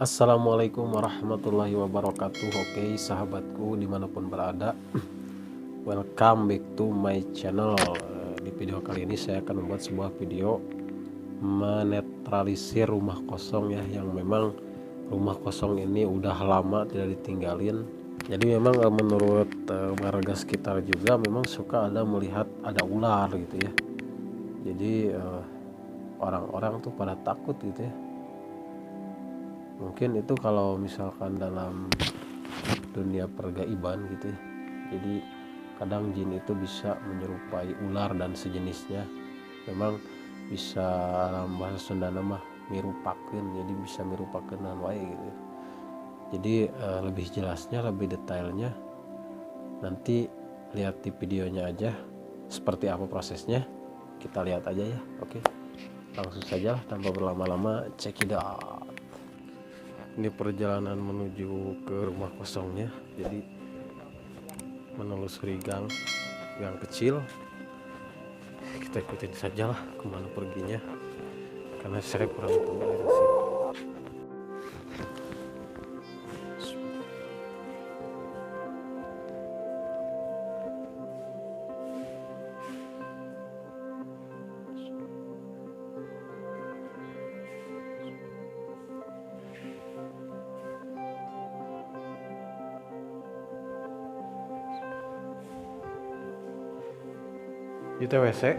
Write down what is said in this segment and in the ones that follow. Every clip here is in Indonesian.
Assalamualaikum warahmatullahi wabarakatuh. Oke, sahabatku dimanapun berada, welcome back to my channel. Di video kali ini saya akan membuat sebuah video menetralisir rumah kosong ya, yang memang rumah kosong ini udah lama tidak ditinggalin. Jadi memang menurut warga sekitar juga memang suka ada melihat ada ular gitu ya. Jadi orang-orang tuh pada takut gitu ya. Mungkin itu kalau misalkan dalam dunia pergaiban gitu ya. Jadi kadang jin itu bisa menyerupai ular dan sejenisnya. Memang bisa dalam bahasa Sunda mah mirupakeun, jadi bisa mirupakeun wae gitu. Jadi lebih jelasnya, lebih detailnya nanti lihat di videonya aja seperti apa prosesnya. Kita lihat aja ya. Oke. Langsung saja lah tanpa berlama-lama, check it out. Ini perjalanan menuju ke rumah kosongnya. Jadi menelusuri gang kecil. Kita ikutin saja lah kemana perginya, karena saya kurang tahu daerah sini. Di TWC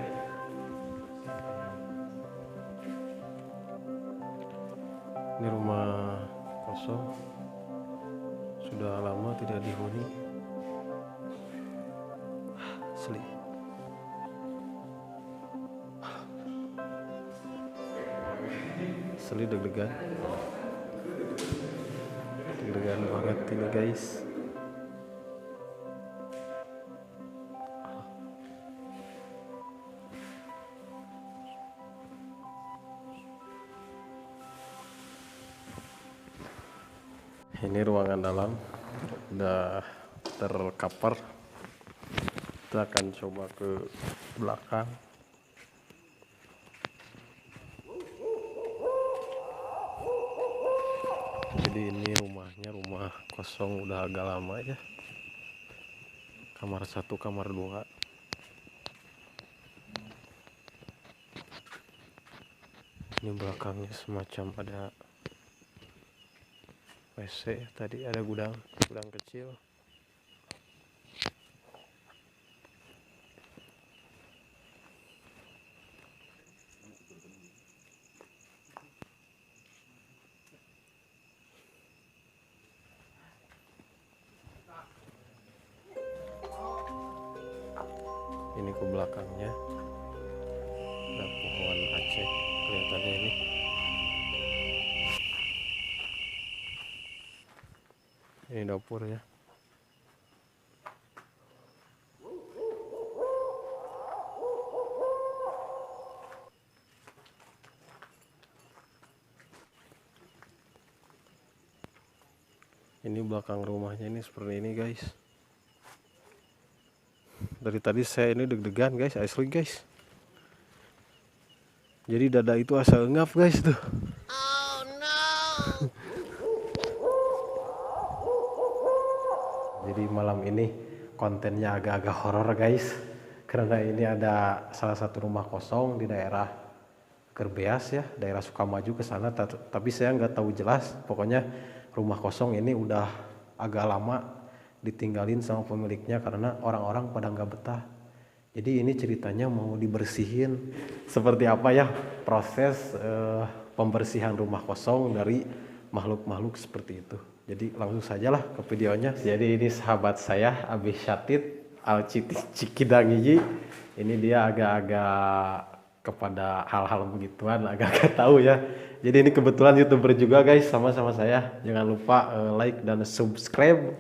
ini rumah kosong, sudah lama tidak dihuni. Asli deg-degan banget ini guys. Ini ruangan dalam udah tercover. Kita akan coba ke belakang. Jadi ini rumahnya, rumah kosong udah agak lama ya. Kamar 1, kamar 2. Ini belakangnya semacam ada WC ya. Tadi ada gudang kecil. Ini ke belakangnya ada pohon aceh kelihatannya ini. Ini dapur ya. Ini belakang rumahnya ini seperti ini guys. Dari tadi saya ini deg-degan guys, asli guys. Jadi dada itu asa engap guys tuh. Oh no. Jadi malam ini kontennya agak-agak horor guys, karena ini ada salah satu rumah kosong di daerah Gerbeas ya, daerah Sukamaju ke sana. Tapi saya nggak tahu jelas. Pokoknya rumah kosong ini udah agak lama ditinggalin sama pemiliknya karena orang-orang pada nggak betah. Jadi ini ceritanya mau dibersihin. Seperti apa ya proses pembersihan rumah kosong dari makhluk-makhluk seperti itu. Jadi langsung sajalah ke videonya. Jadi ini sahabat saya Abi Syatid Al Cikidangiji. Ini dia agak-agak kepada hal-hal begituan, agak-agak tahu ya. Jadi ini kebetulan YouTuber juga guys, sama-sama saya. Jangan lupa like dan subscribe.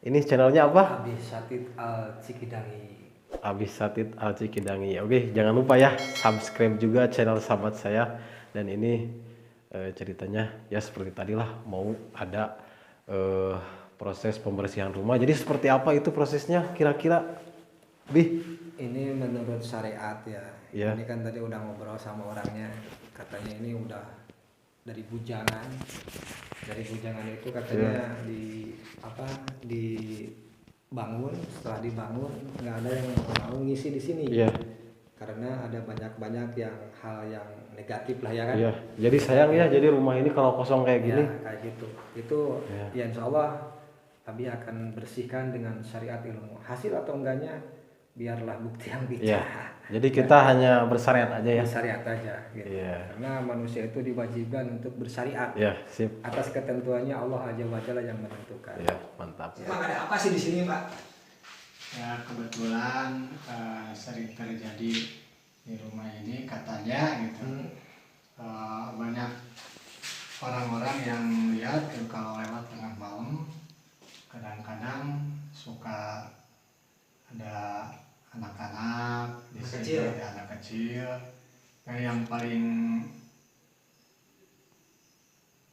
Ini channelnya apa? Abi Syatid Al Cikidangi. Abi Syatid Al Cikidangi. Oke, jangan lupa ya subscribe juga channel sahabat saya. Dan ini ceritanya ya seperti tadilah, mau ada proses pembersihan rumah. Jadi seperti apa itu prosesnya kira-kira, Bi? Ini menurut syariat ya. Ya. Ini kan tadi udah ngobrol sama orangnya, katanya ini udah dari bujangan Dari bujangan itu katanya di apa dibangun, setelah dibangun nggak ada yang mau ngisi di sini. Iya. Karena ada banyak yang hal yang negatif lah ya kan. Iya. Jadi sayang ya, jadi rumah ini kalau kosong kayak gini. Ya, kayak gitu. Itu Ya. ya insya Allah Abi akan bersihkan dengan syariat ilmu. Hasil atau enggaknya biarlah bukti yang Iya. bicara. Jadi kita hanya bersyariat aja ya. Syariat aja gitu. Iya. Karena manusia itu diwajibkan untuk bersyariat. Ya, sip. Atas ketentuannya Allah Azza wa Jalla yang menentukan. Iya, mantap. Emang ada apa sih di sini, Pak? Ya kebetulan sering terjadi di rumah ini katanya gitu. Banyak orang-orang yang lihat tuh kalau lewat tengah malam kadang-kadang suka ada anak-anak di Anak sini, kecil. ada anak kecil. Yang paling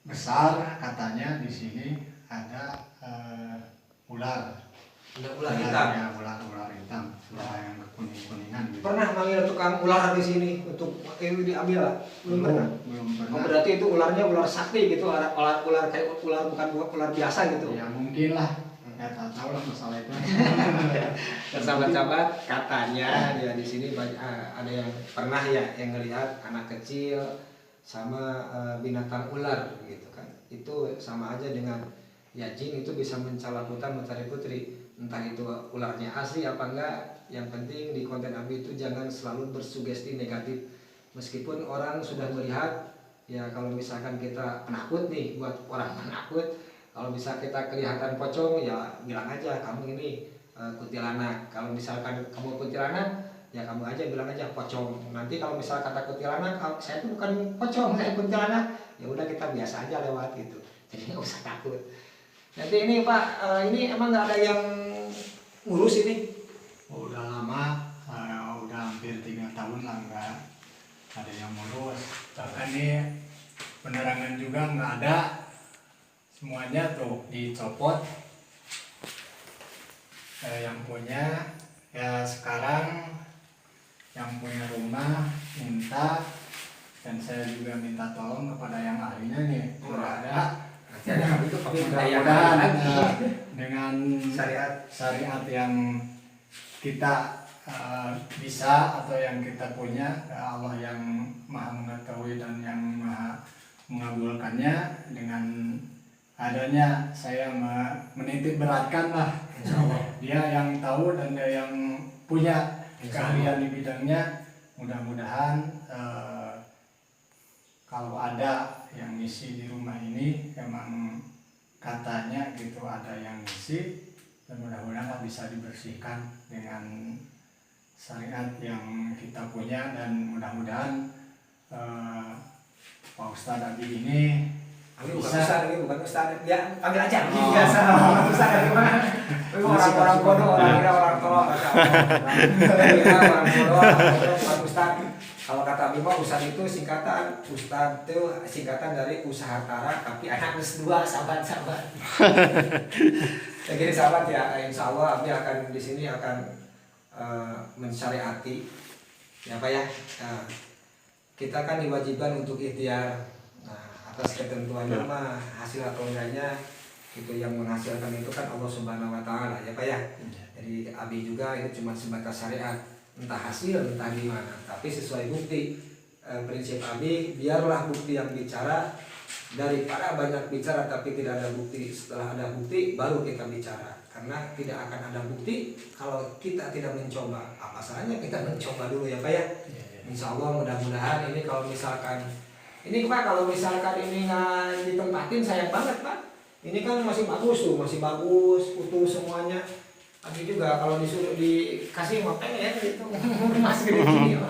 besar katanya di sini ada ular. Ada ular hitam. Ya, ular hitam, ular yang kuning-kuningan gitu. Pernah manggil tukang ular di sini untuk diambil lah? Belum pernah. Belum Oh, pernah. berarti itu ularnya ular sakti gitu, ular kayak ular bukan ular biasa gitu. Ya mungkin lah. Ya tak tahu lah masalah itu. Sahabat-sahabat, katanya ya di sini ada yang pernah ya yang ngelihat anak kecil sama binatang ular gitu kan. Itu sama aja dengan ya jin itu bisa mencala hutan mencari putri. Entah itu ularnya asli apa enggak, yang penting di konten Abi itu jangan selalu bersugesti negatif. Meskipun orang sudah melihat ya, kalau misalkan kita penakut nih, buat orang penakut, kalau bisa kita kelihatan pocong ya bilang aja kamu ini kuntilanak. Kalau misalkan kamu kuntilanak ya kamu aja bilang aja pocong. Nanti kalau misal kata kuntilanak, saya itu bukan pocong, saya kuntilanak, ya udah kita biasa aja lewat gitu. Jadi nggak usah takut. Nanti ini Pak, ini emang nggak ada yang ngurus ini? Udah lama, udah hampir 3 tahun lah nggak ada yang ngurus. Bahkan nih penerangan juga nggak ada, semuanya tuh dicopot. Yang punya ya sekarang yang punya rumah minta, dan saya juga minta tolong kepada yang ahlinya nih. Nggak ada. Nanti ada itu Mudah-mudahan dengan syariat yang kita bisa atau yang kita punya, Allah yang maha mengetahui dan yang maha mengabulkannya. Dengan adanya saya menitip beratkan lah, dia yang tahu dan dia yang punya keahlian di bidangnya. Mudah-mudahan kalau ada yang ngisi di rumah ini, emang katanya gitu ada yang ngisi, dan mudah-mudahan bisa dibersihkan dengan syariat yang kita punya. Dan mudah-mudahan Pak Ustadz Abi ini bisa. Ini bukan Ustadz, ya panggil aja biasa. Ustadz dari mana? Orang-orang bodoh, orang kira orang tolong. Kira orang bodoh, bukan Ustadz. Kalau kata Abi mah Ustadz itu singkatan, Ustadz itu singkatan dari usaha tara, tapi anak dua sahabat-sahabat. Jadi sahabat ya, insya Allah Abi akan di sini akan mensyariati, ya Pak ya. Kita kan diwajibkan untuk ikhtiar. Nah, atas ketentuannya mah hasil atau enggaknya itu yang menghasilkan itu kan Allah Subhanahu Wa Taala, ya Pak ya. Jadi Abi juga itu cuma sebatas syariat. Entah hasil entah gimana, tapi sesuai bukti. Prinsip Abi, biarlah bukti yang bicara daripada banyak bicara tapi tidak ada bukti. Setelah ada bukti baru kita bicara, karena tidak akan ada bukti kalau kita tidak mencoba. Apa salahnya kita mencoba dulu, ya Pak ya. Insya Allah mudah-mudahan ini kalau misalkan ini Pak, kalau misalkan ini nggak ditempatin sayang banget Pak. Ini kan masih bagus tuh, masih bagus, utuh semuanya. Abi juga kalau disuruh dikasih mau pengen gitu, masih gede gini.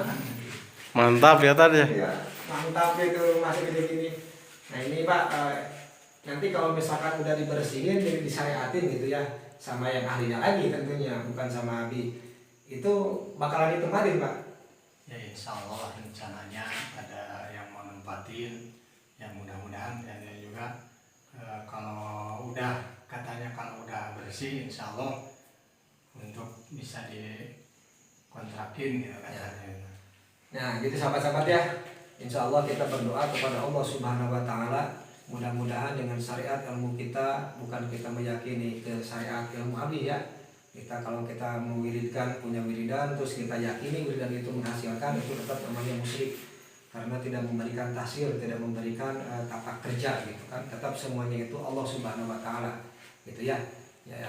Mantap ya tadi ya. Ya, mantap gitu, masih gede gini. Nah ini Pak, nanti kalau misalkan udah dibersihin, jadi disyariatin gitu ya, sama yang ahlinya lagi tentunya, bukan sama Abi. Itu bakalan ditempatin Pak. Ya insya Allah rencananya ada yang mau nempatin, yang mudah-mudahan. Dan juga kalau udah katanya kalau udah bersih insya Allah untuk bisa dikontrakin gitu katanya. Nah gitu sahabat-sahabat ya, insya Allah kita berdoa kepada Allah Subhanahu Wa Taala mudah-mudahan dengan syariat ilmu kita, bukan kita meyakini ke syariat ilmu Abi ya, kita kalau kita mewiridkan, punya wiridan terus kita yakini wiridan itu menghasilkan, itu tetap namanya musyrik, karena tidak memberikan tasir, tidak memberikan tapak kerja gitu kan, tetap semuanya itu Allah Subhanahu wa taala gitu ya. Ya,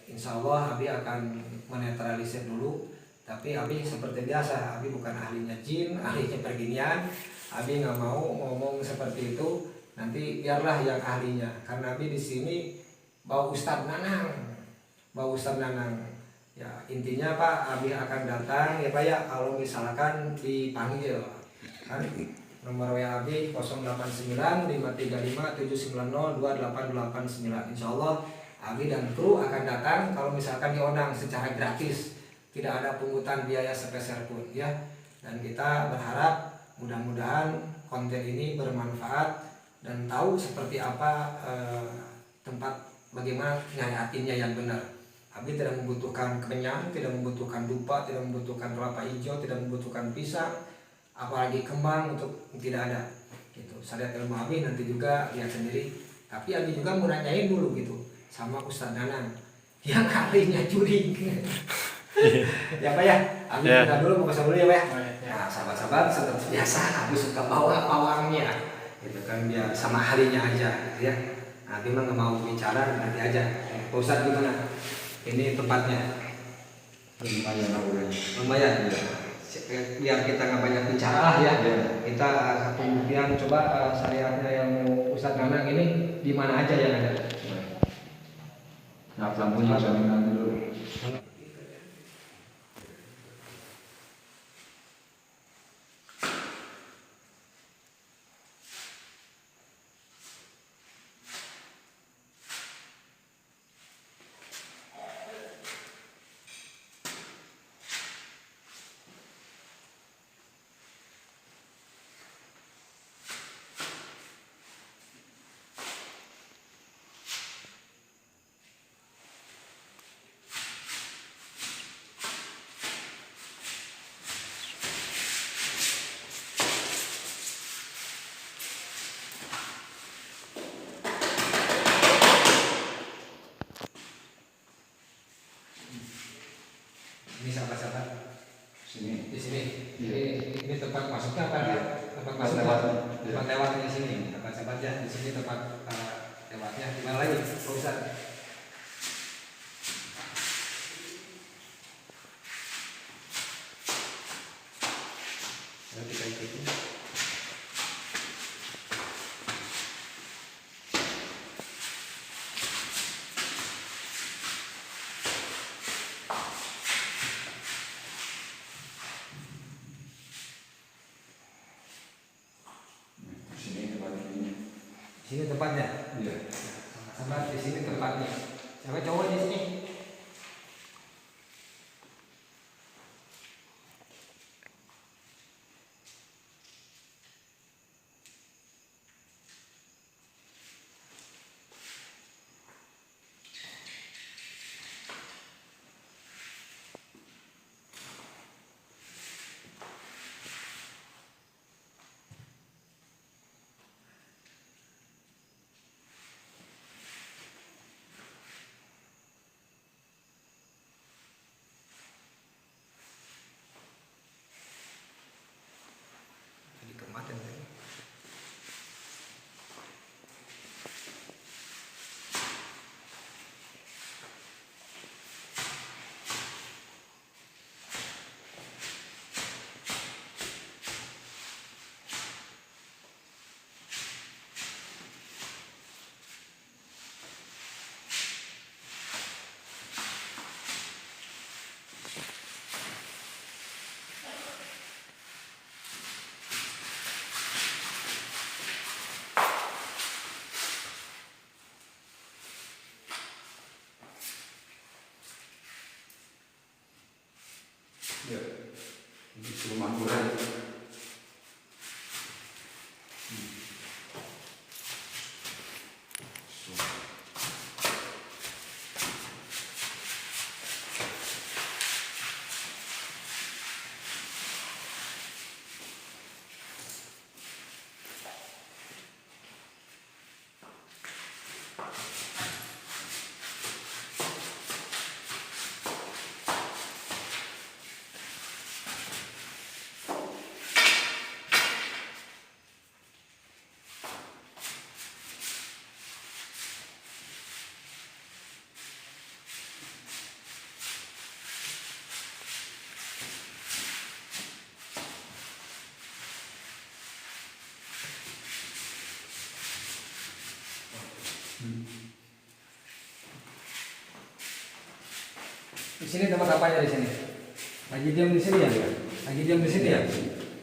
insya Allah Abi akan menetralisir dulu, tapi Abi seperti biasa, Abi bukan ahlinya jin, ahlinya perginian, Abi nggak mau ngomong seperti itu, nanti biarlah yang ahlinya, karena Abi di sini bawa Ustadz Nanang, ya intinya Pak, Abi akan datang ya Pak ya, kalau misalkan dipanggil kan. Nomor WA Abi 08953579028889. Insya Allah Abi dan kru akan datang kalau misalkan diundang secara gratis, tidak ada pungutan biaya sepeser pun ya. Dan kita berharap mudah-mudahan konten ini bermanfaat dan tahu seperti apa tempat bagaimana nyayatinya yang benar. Abi tidak membutuhkan kenyang, tidak membutuhkan dupa, tidak membutuhkan kelapa hijau, tidak membutuhkan pisang, apalagi kembang, untuk tidak ada gitu. Syariat ilmu Abi nanti juga lihat sendiri, tapi Abi juga mau nanyain dulu gitu sama Ustadz Nanang yang ahlinya juring. Ya Pak ya, Abi buka dulu, mau kesana dulu ya Pak ya. Nah sahabat-sahabat, seperti biasa Abi suka bawa pawangnya gitu kan, biar sama ahlinya aja gitu ya. Nah, Abi mah nggak mau bicara, nanti aja. Pak Ustadz gimana? Ini tempatnya lumayan ya. Biar kita nggak banyak bicara lah ya. Kita kemudian coba syariatnya yang Ustadz Nanang ini di mana aja yang ada. Nah, lampunya jaminan dulu. Ini sahabat-sahabat. Sini. Di sini. Iya. Ini tempat masuknya apa? Iya. Tempat Tempat masuknya. lewatnya. Tempat lewatnya di sini. Sahabat-sahabat ya, di sini tempat lewatnya. Di mana lagi? Pak Ustadz. Kita ikutin. Sini tempat ini. Di sini tempatnya. Iya. Sahabat, di sini tempatnya. Siapa cowok di sini? Di sini tempat apanya di sini? Lagi diam di sini ya? Lagi diam di sini ya?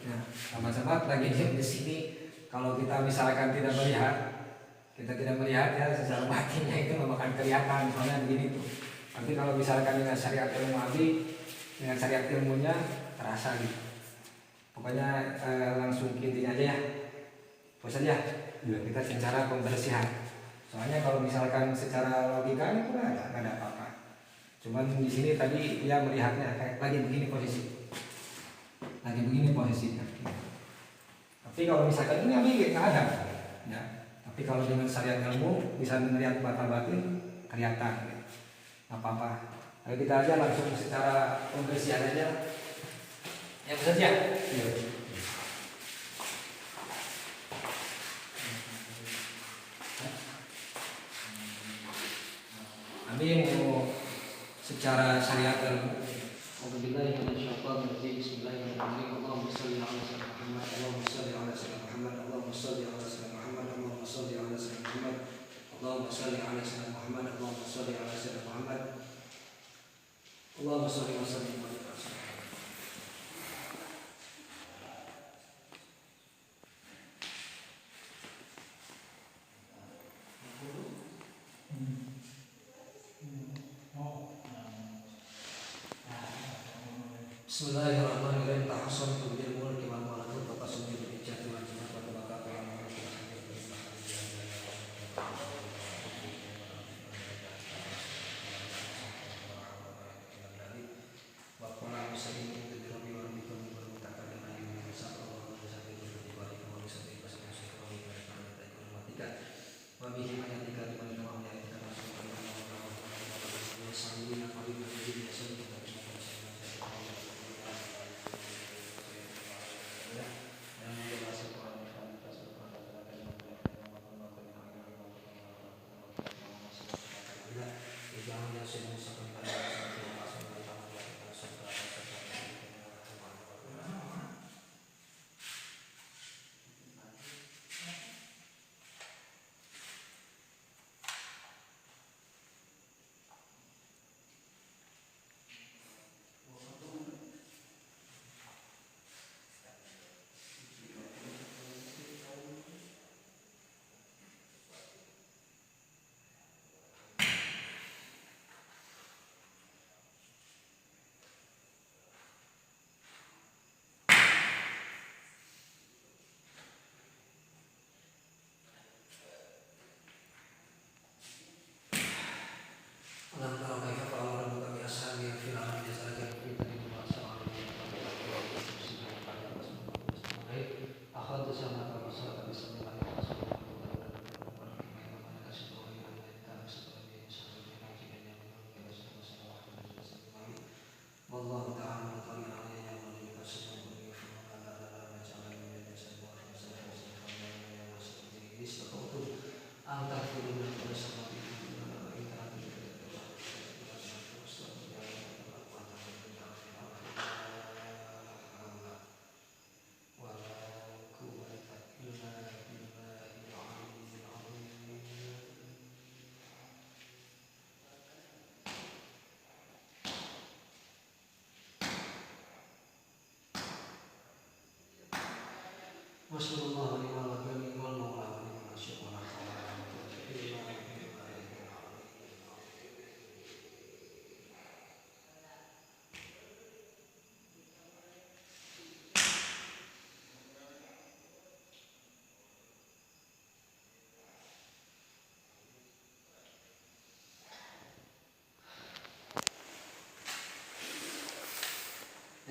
Nah, sama-sama lagi diam di sini. Kalau kita misalkan tidak melihat, kita tidak melihat ya secara batinnya itu nggak akan kelihatan. Soalnya begini tuh. Tapi kalau misalkan dengan syariat ilmu abi, dengan syariat ilmunya terasa gitu. Pokoknya langsung intinya aja ya. Terus aja. Kita secara pembersihan. Soalnya kalau misalkan secara logika itu nggak ada apa-apa. Cuman di sini tadi dia melihatnya kayak lagi begini posisinya. Tapi kalau misalkan ini abi nggak ada, ya. Tapi kalau dengan syariat ilmu bisa melihat mata batin kelihatan, gitu. Nggak apa-apa. Ayo kita aja langsung secara pembersihan aja. Ya bisa aja. Ya. Abi mau secara syariat ilmu. Bismillahirrahmanirrahim. Allahumma shalli ala sayyidina Muhammad. Allahumma shalli ala sayyidina Muhammad. Allahumma shalli ala sayyidina Muhammad. Allahumma shalli ala sayyidina Muhammad. Allahumma shalli ala sayyidina Muhammad. Allahumma shalli ala sayyidina Muhammad. Allahumma shalli ala sayyidina Muhammad. Bismillahirrahmanirrahim. Tahassun bil mulki wal malakut wa tasbihu bil jati wal jimat wa tabakat wa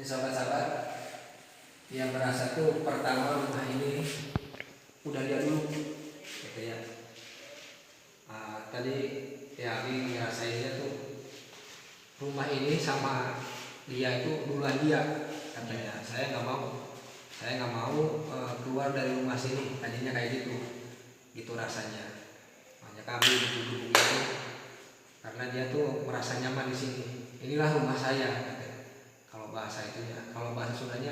Ini sahabat-sahabat yang merasa tuh pertama rumah ini udah lihat dulu gitu ya. Tadi ya Abi ngerasainnya tuh rumah ini sama dia itu duluan dia katanya. Saya nggak mau keluar dari rumah sini, tadinya kayak gitu rasanya. Makanya kami duduk gitu karena dia tuh merasa nyaman di sini. Inilah rumah saya katanya. Kalau bahasa itu ya, kalau bahasa Sundanya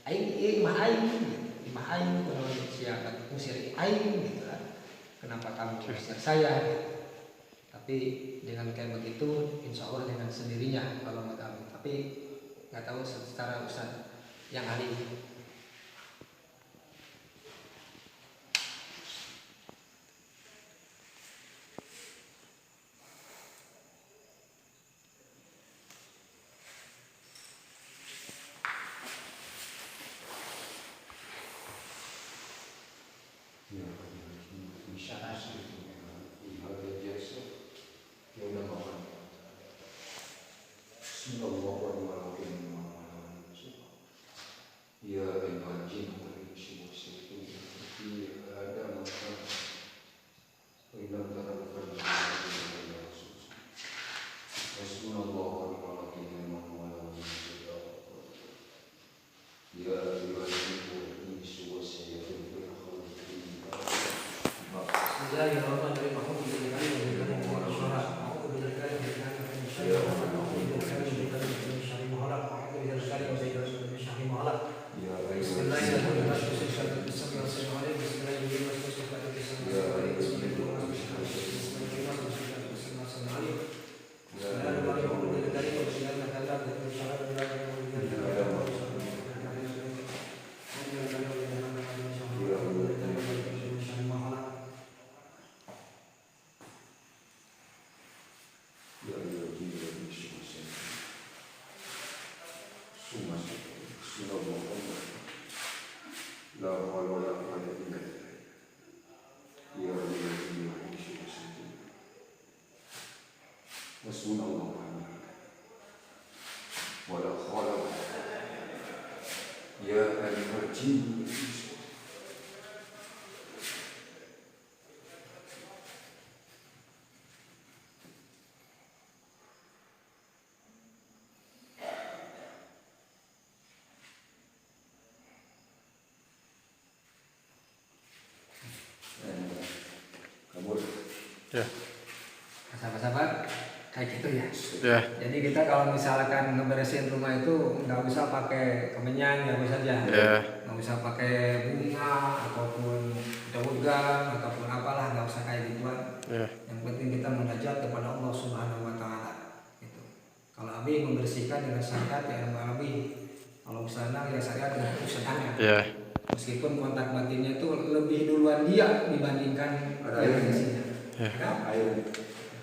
imah aing kalau siapa musir aing gitu kan. kenapa kamu usir saya? Tapi dengan kayak begitu, insya Allah dengan sendirinya kalau menurut kami. Tapi nggak tahu secara Ustaz yang ahli. Ya. Sahabat-sahabat kayak gitu ya. Ya. Jadi kita kalau misalkan ngeberesin rumah itu nggak usah pakai kemenyan, nggak usah aja. Ya. Nggak usah pakai bunga ataupun daun gang ataupun apalah, nggak usah kayak gituan. Ya. Yang penting kita munajat kepada Allah Subhanahu Wa Taala. Gitu. Kalau Abi membersihkan dengan syariat ya Abi. Kalau misalnya ya syariat dengan kesenangan. Ya. Meskipun kontak batinnya itu lebih duluan dia dibandingkan yang isinya. Ya. Air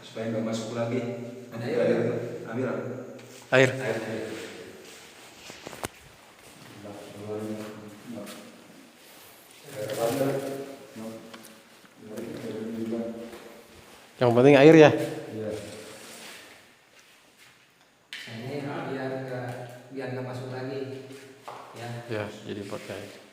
supaya nggak masuk lagi. Ada air. Ambil Air. Yang penting air ya. Ini biar nggak masuk lagi. Ya. Ya, jadi pakai.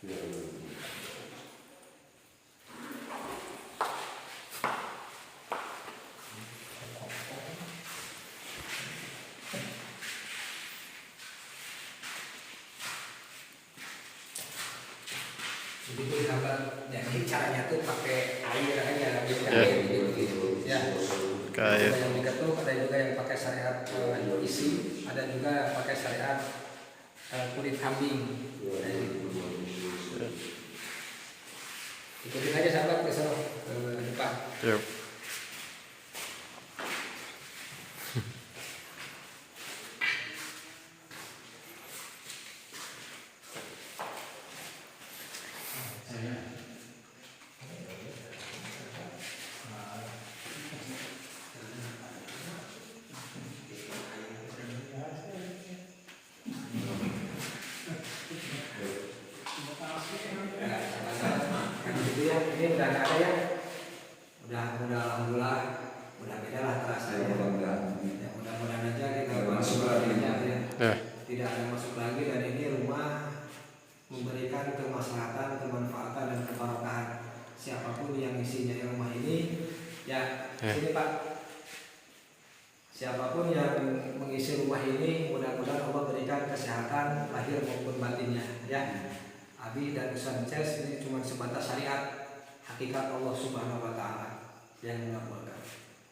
Begitu sahabat, jadi caranya tuh pakai air aja, gitu ya. Kayak Ada yang diketuk, ada juga yang pakai syariat isi, ada juga pakai syariat kulit kambing. Ikutin aja sahabat ke sana, ke depan. yuk. Kan gitu ya, ini udah nggak ada ya. Udah alhamdulillah, udah beda lah terasanya. Ya, mudah-mudahan aja kita Masuk lagi. ya. Ya. Tidak ada masuk lagi, dan ini rumah memberikan kemaslahatan, kemanfaatan dan keberkahan siapapun yang isinya rumah ini ya. Sini Pak, siapapun yang mengisi rumah ini mudah-mudahan Allah berikan kesehatan lahir maupun batinnya ya. Abi dan Ustaz Ces ini cuma sebatas syariat, hakikat Allah Subhanahu wa taala yang mengabulkan.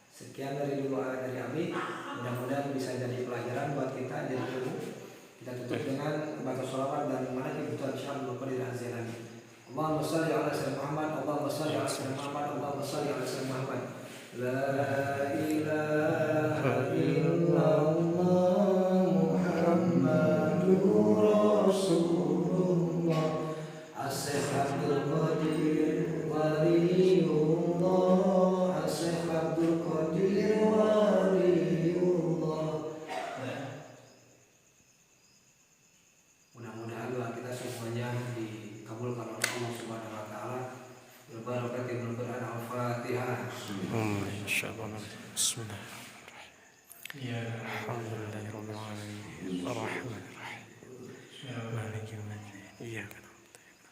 Sekian dari doa dari Abi, mudah-mudahan bisa jadi pelajaran buat kita, jadi ilmu. Kita tutup dengan baca sholawat dan mana kebutuhan Syaikhul Qadir Az-Zailani. Allahumma shalli ala sayyidina Muhammad, Allahumma shalli ala sayyidina Muhammad, Allahumma shalli ala sayyidina Muhammad. La ilaha illallah Muhammadur Rasulullah. As-Syaikh Abdul Qadir Waliullah, As-Syaikh Abdul Qadir Waliullah. Mudah-mudahan kita semuanya dikabulkan oleh Allah Subhanahu wa taala. Berbarakatih Quran Al-Fatihah. Insyaallah. Bismillahirrahmanirrahim. Alhamdulillahirabbil alamin. Arrahmanirrahim. Maliki yaumiddin. Iyyaka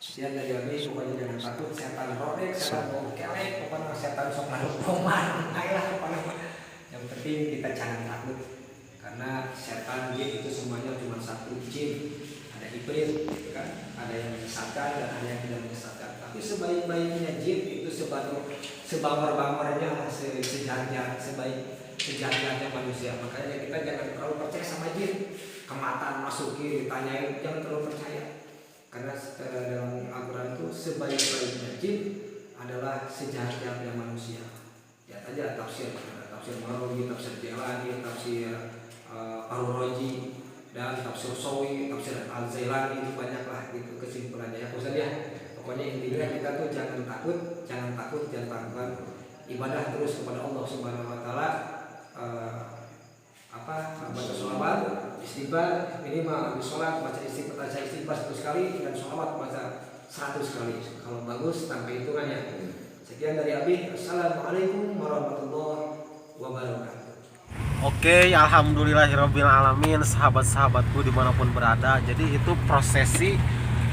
Sian dari Abi, pokoknya jangan takut setan rodek, setan mau kelek, pokoknya setan sok naruh roman, ayolah pokoknya. Yang penting kita jangan takut, karena setan jin itu semuanya cuma satu, jin. Ada iblis, gitu kan? Ada yang menyesatkan dan ada yang tidak menyesatkan. Tapi sebaik-baiknya jin itu sebangor-bangornya, sejahat-jahatnya manusia. Makanya kita jangan terlalu percaya sama jin. Kemataan masukin, ditanyain, jangan terlalu percaya. Karena dalam Al-Quran itu sebaik-baiknya jin adalah sejahat-jahatnya manusia. Lihat aja tafsir Marogi, tafsir Jalani, tafsir Al-Roji, dan tafsir Sawi, tafsir Al-Zailani, itu banyaklah gitu kesimpulannya ya Ustaz ya. Pokoknya intinya kita tuh jangan takut, ibadah terus kepada Allah Subhanahu wa taala. Baca sholawat, istighfar minimal habis sholat baca istighfar 100 kali dan sholawat baca 100 kali. Kalau bagus tanpa hitungannya. Sekian dari Abi. Assalamualaikum warahmatullahi wabarakatuh. Oke, alhamdulillahirabbil alamin, sahabat-sahabatku dimanapun berada. Jadi itu prosesi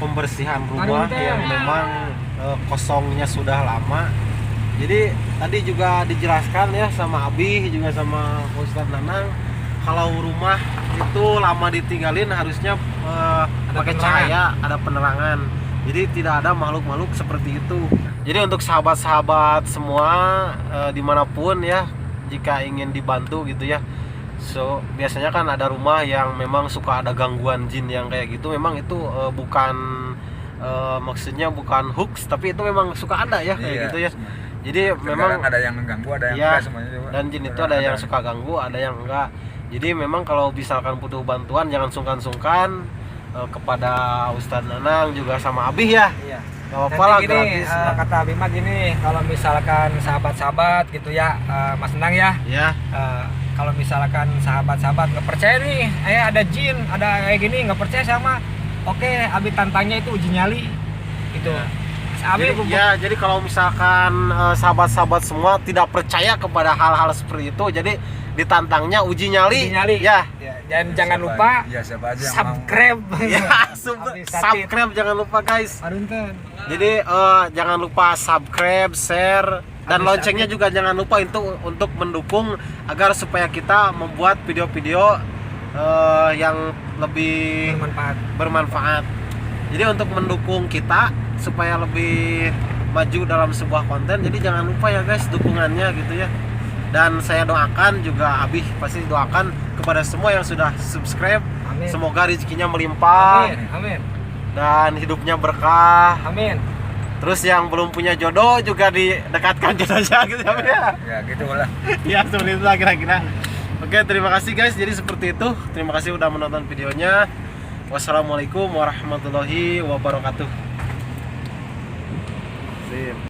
pembersihan rumah yang memang kosongnya sudah lama. Jadi tadi juga dijelaskan ya sama Abi juga sama Ustadz Nanang, kalau rumah itu lama ditinggalin harusnya pakai cahaya, ada penerangan. Jadi tidak ada makhluk-makhluk seperti itu. Jadi untuk sahabat-sahabat semua dimanapun ya, jika ingin dibantu gitu ya, so biasanya kan ada rumah yang memang suka ada gangguan jin yang kayak gitu. Memang itu bukan maksudnya bukan hoax, tapi itu memang suka ada ya kayak gitu ya. Jadi memang ada yang mengganggu, ada yang enggak semuanya juga. Dan jin itu ada yang suka ganggu, ada yang enggak. Jadi memang kalau misalkan butuh bantuan jangan sungkan-sungkan kepada Ustadz Nanang juga sama Abi ya. Iya. Gak apa-apa lah, gini, gratis. kata Abi mah gini, kalau misalkan sahabat-sahabat gitu ya, Mas Nanang ya. Ya. Kalau misalkan sahabat-sahabat nggak percaya nih, ada jin, ada kayak gini, nggak percaya sama, oke, Abi tantangnya itu uji nyali, gitu. Abi Jadi kalau misalkan sahabat-sahabat semua tidak percaya kepada hal-hal seperti itu, jadi ditantangnya uji nyali. Uji nyali. Ya. Dan jangan lupa Ya siapa aja yang subscribe. Ya, subscribe jangan lupa guys. Arunten. Jadi jangan lupa subscribe, share, dan loncengnya juga jangan lupa itu untuk mendukung agar supaya kita membuat video-video yang lebih bermanfaat. Jadi untuk mendukung kita supaya lebih maju dalam sebuah konten, jadi jangan lupa ya guys dukungannya gitu ya. Dan saya doakan juga, Abi pasti doakan kepada semua yang sudah subscribe. Amin. Semoga rezekinya melimpah. Amin. Dan hidupnya berkah. Amin. Terus yang belum punya jodoh juga didekatkan jodohnya gitu ya. Ya gitu lah. Ya seperti itulah kira-kira. Oke, terima kasih guys. Jadi seperti itu. Terima kasih udah menonton videonya. Wassalamualaikum warahmatullahi wabarakatuh. Sip.